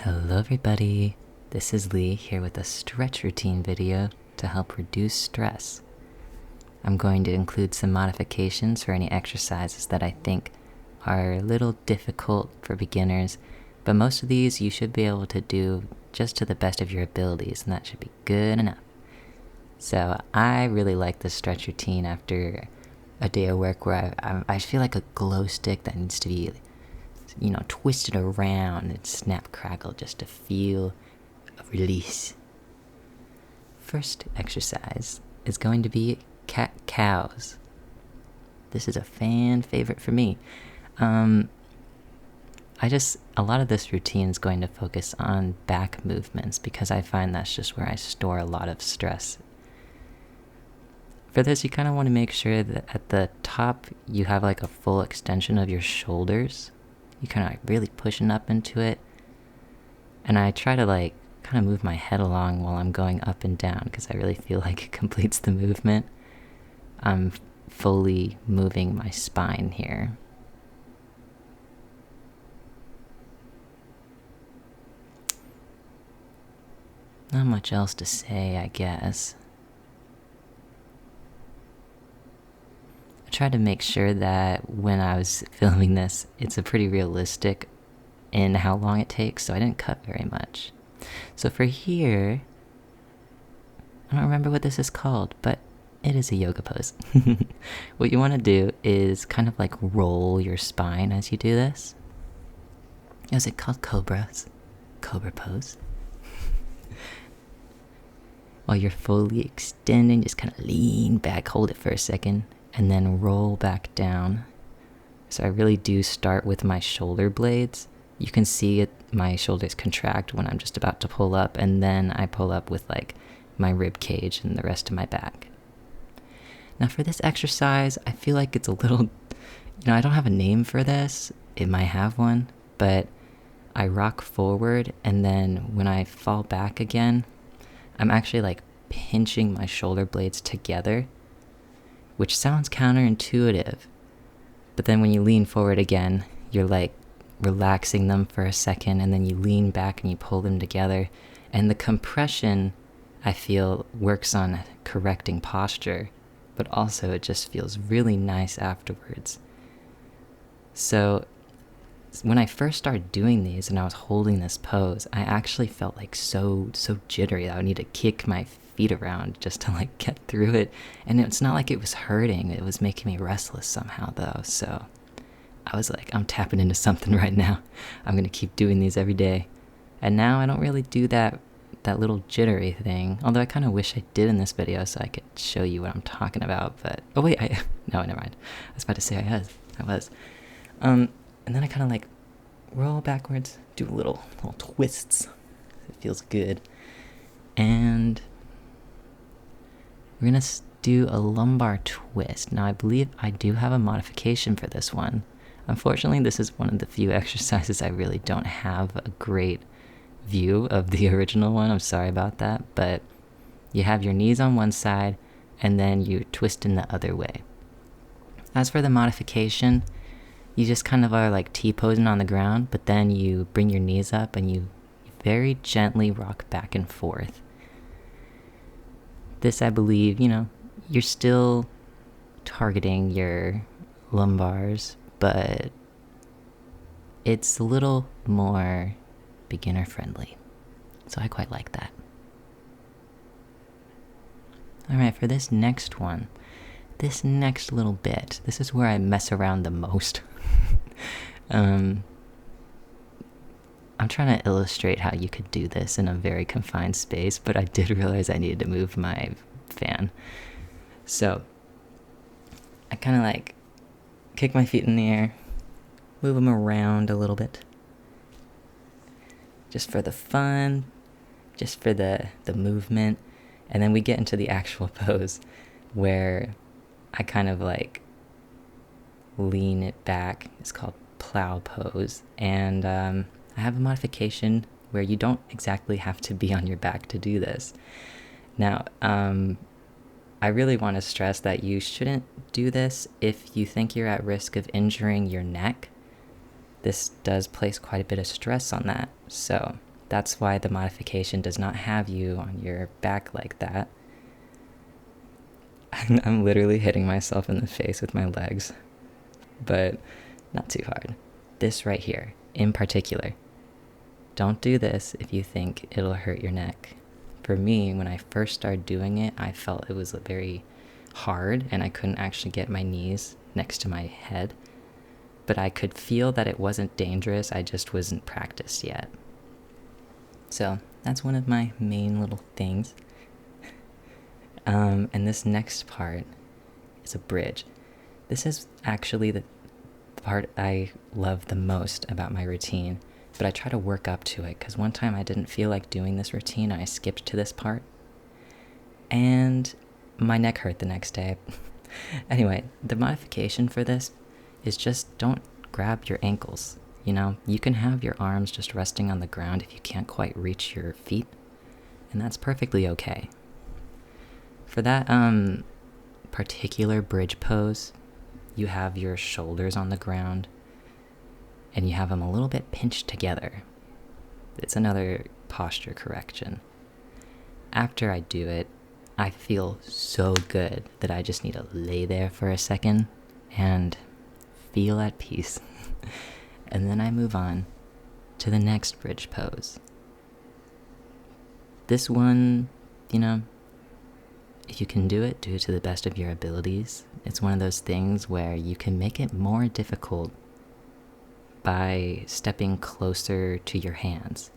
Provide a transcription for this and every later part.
Hello everybody, this is Lee here with a stretch routine video to help reduce stress. I'm going to include some modifications for any exercises that I think are a little difficult for beginners, but most of these you should be able to do just to the best of your abilities, and that should be good enough. So I really like this stretch routine after a day of work where I feel like a glow stick that needs to be twisted around and snap crackle just to feel a release. First exercise is going to be cat-cows. This is a fan favorite for me. A lot of this routine is going to focus on back movements because I find that's just where I store a lot of stress. For this, you kind of want to make sure that at the top you have like a full extension of your shoulders. You kind of like really pushing up into it. And I try to like kind of move my head along while I'm going up and down because I really feel like it completes the movement. I'm fully moving my spine here. Not much else to say, I guess. I tried to make sure that when I was filming this, it's a pretty realistic in how long it takes, so I didn't cut very much. So for here, I don't remember what this is called, but it is a yoga pose. What you want to do is kind of like roll your spine as you do this. Is it called cobras? Cobra pose. While you're fully extending, just kind of lean back, hold it for a second, and then roll back down. So I really do start with my shoulder blades. You can see it, my shoulders contract when I'm just about to pull up, and then I pull up with like my rib cage and the rest of my back. Now for this exercise, I feel like it's a little, I don't have a name for this. It might have one, but I rock forward, and then when I fall back again, I'm actually like pinching my shoulder blades together, which sounds counterintuitive. But then when you lean forward again, you're like relaxing them for a second, and then you lean back and you pull them together. And the compression, I feel, works on correcting posture, but also it just feels really nice afterwards. So when I first started doing these and I was holding this pose, I actually felt like so jittery that I would need to kick my feet around just to like get through it. And it's not like it was hurting, it was making me restless somehow though. So I was like, I'm tapping into something right now. I'm gonna keep doing these every day. And now I don't really do that little jittery thing, although I kind of wish I did in this video so I could show you what I'm talking about. But oh wait, no, never mind. I was about to say I was. And then I kind of like roll backwards, do little twists. It feels good. And we're gonna do a lumbar twist. Now I believe I do have a modification for this one. Unfortunately, this is one of the few exercises I really don't have a great view of the original one. I'm sorry about that, but you have your knees on one side and then you twist in the other way. As for the modification, you just kind of are like T-posing on the ground, but then you bring your knees up and you very gently rock back and forth. This, I believe, you're still targeting your lumbars, but it's a little more beginner friendly. So I quite like that. Alright, for this next one, this next little bit, this is where I mess around the most. I'm trying to illustrate how you could do this in a very confined space, but I did realize I needed to move my fan. So I kind of like kick my feet in the air, move them around a little bit. Just for the fun, just for the movement. And then we get into the actual pose where I kind of like lean it back. It's called plow pose. And I have a modification where you don't exactly have to be on your back to do this. Now, I really want to stress that you shouldn't do this if you think you're at risk of injuring your neck. This does place quite a bit of stress on that. So That's why the modification does not have you on your back like that. I'm literally hitting myself in the face with my legs, but not too hard. This right here, in particular, don't do this if you think it'll hurt your neck. For me, when I first started doing it, I felt it was very hard and I couldn't actually get my knees next to my head. But I could feel that it wasn't dangerous, I just wasn't practiced yet. So that's one of my main little things. And this next part is a bridge. This is actually the part I love the most about my routine, but I try to work up to it because one time I didn't feel like doing this routine and I skipped to this part, and my neck hurt the next day. Anyway, the modification for this is just don't grab your ankles. You can have your arms just resting on the ground if you can't quite reach your feet, and that's perfectly okay. For that particular bridge pose, you have your shoulders on the ground and you have them a little bit pinched together. It's another posture correction. After I do it, I feel so good that I just need to lay there for a second and feel at peace. And then I move on to the next bridge pose. This one, if you can do it to the best of your abilities. It's one of those things where you can make it more difficult by stepping closer to your hands.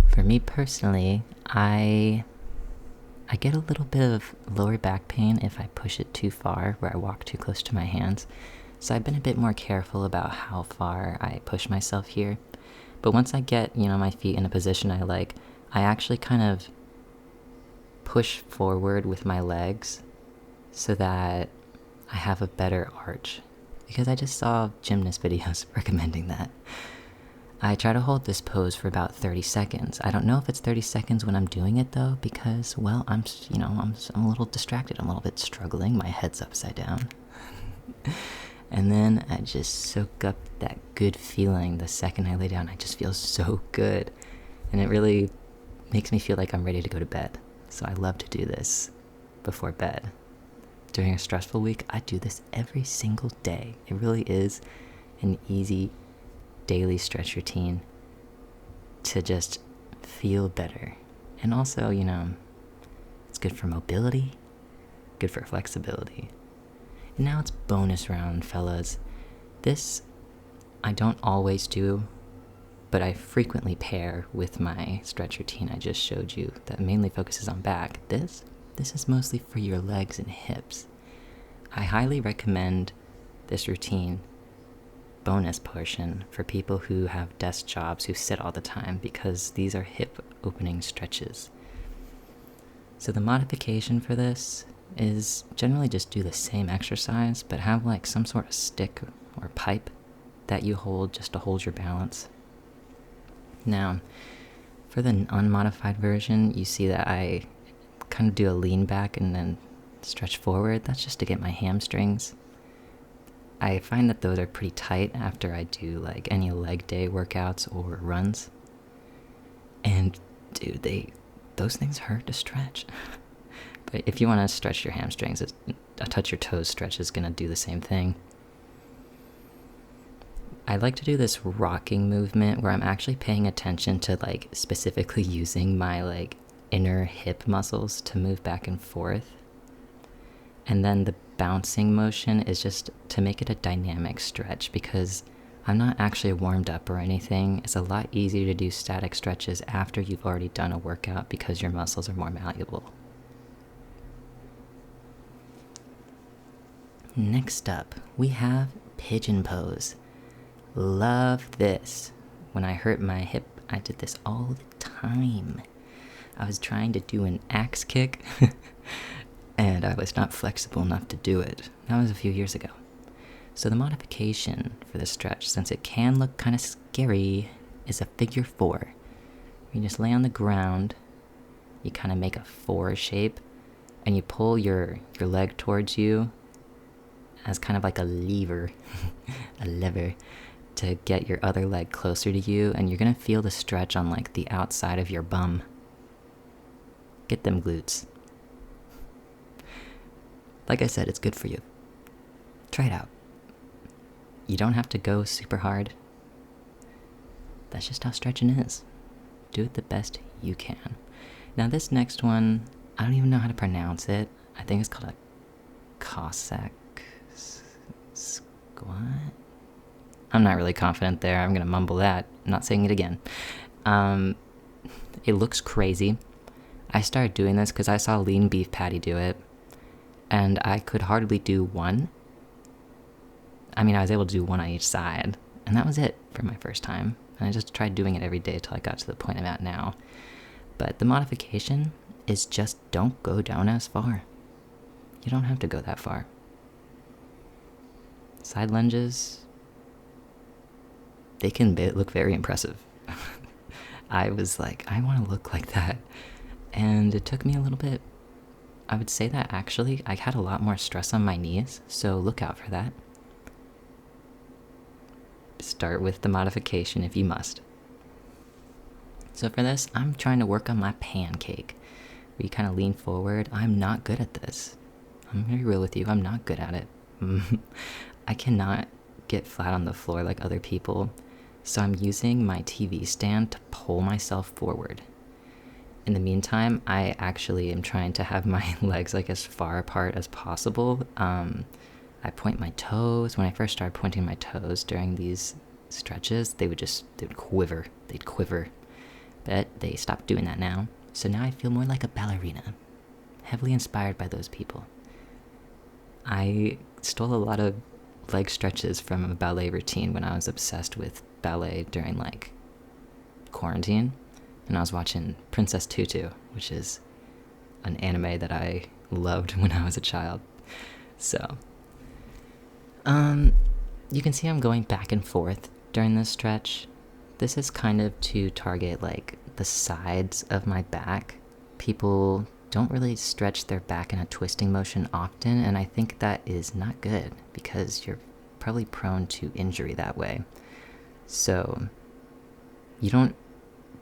For me personally, I get a little bit of lower back pain if I push it too far, where I walk too close to my hands. So I've been a bit more careful about how far I push myself here. But once I get, my feet in a position I like, I actually kind of push forward with my legs so that I have a better arch. Because I just saw gymnast videos recommending that. I try to hold this pose for about 30 seconds. I don't know if it's 30 seconds when I'm doing it though, because, I'm a little distracted. I'm a little bit struggling. My head's upside down. And then I just soak up that good feeling the second I lay down. I just feel so good. And it really makes me feel like I'm ready to go to bed. So I love to do this before bed. During a stressful week, I do this every single day. It really is an easy daily stretch routine to just feel better. And also, it's good for mobility, good for flexibility. And now it's bonus round, fellas. This I don't always do, but I frequently pair with my stretch routine I just showed you that mainly focuses on back. This is mostly for your legs and hips. I highly recommend this routine bonus portion for people who have desk jobs who sit all the time, because these are hip opening stretches. So the modification for this is generally just do the same exercise, but have like some sort of stick or pipe that you hold just to hold your balance. Now, for the unmodified version, you see that I kind of do a lean back and then stretch forward. That's just to get my hamstrings. I find that those are pretty tight after I do like any leg day workouts or runs. And dude, those things hurt to stretch. But if you want to stretch your hamstrings, a touch your toes stretch is going to do the same thing. I like to do this rocking movement where I'm actually paying attention to like specifically using my like inner hip muscles to move back and forth. And then the bouncing motion is just to make it a dynamic stretch, because I'm not actually warmed up or anything. It's a lot easier to do static stretches after you've already done a workout because your muscles are more malleable. Next up, we have pigeon pose. Love this. When I hurt my hip, I did this all the time. I was trying to do an axe kick, and I was not flexible enough to do it. That was a few years ago. So the modification for this stretch, since it can look kind of scary, is a figure 4. You just lay on the ground, you kind of make a 4 shape, and you pull your leg towards you as kind of like a lever, to get your other leg closer to you, and you're gonna feel the stretch on like the outside of your bum. Get them glutes. Like I said, it's good for you. Try it out. You don't have to go super hard. That's just how stretching is. Do it the best you can. Now this next one, I don't even know how to pronounce it. I think it's called a Cossack squat. I'm not really confident there. I'm gonna mumble that. I'm not saying it again. It looks crazy. I started doing this because I saw Lean Beef Patty do it, and I could hardly do one. I mean, I was able to do one on each side, and that was it for my first time. And I just tried doing it every day till I got to the point I'm at now. But the modification is just don't go down as far. You don't have to go that far. Side lunges, they can look very impressive. I was like, I want to look like that. And it took me a little bit. I would say that actually I had a lot more stress on my knees, so look out for that. Start with the modification if you must. So for this, I'm trying to work on my pancake, where you kind of lean forward. I'm not good at this. I'm gonna be real with you, I'm not good at it. I cannot get flat on the floor like other people, so I'm using my TV stand to pull myself forward. In the meantime, I actually am trying to have my legs like as far apart as possible. I point my toes. When I first started pointing my toes during these stretches, they would quiver. They'd quiver. But they stopped doing that now. So now I feel more like a ballerina. Heavily inspired by those people. I stole a lot of leg stretches from a ballet routine when I was obsessed with ballet during like quarantine. And I was watching Princess Tutu, which is an anime that I loved when I was a child. So, you can see I'm going back and forth during this stretch. This is kind of to target like the sides of my back. People don't really stretch their back in a twisting motion often, and I think that is not good because you're probably prone to injury that way. So, you don't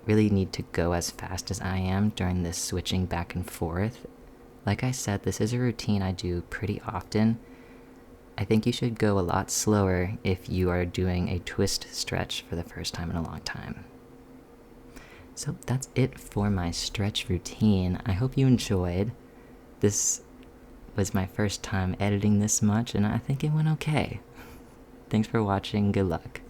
really need to go as fast as I am during this switching back and forth. Like I said, this is a routine I do pretty often. I think you should go a lot slower if you are doing a twist stretch for the first time in a long time. So that's it for my stretch routine. I hope you enjoyed. This was my first time editing this much, and I think it went okay. Thanks for watching. Good luck.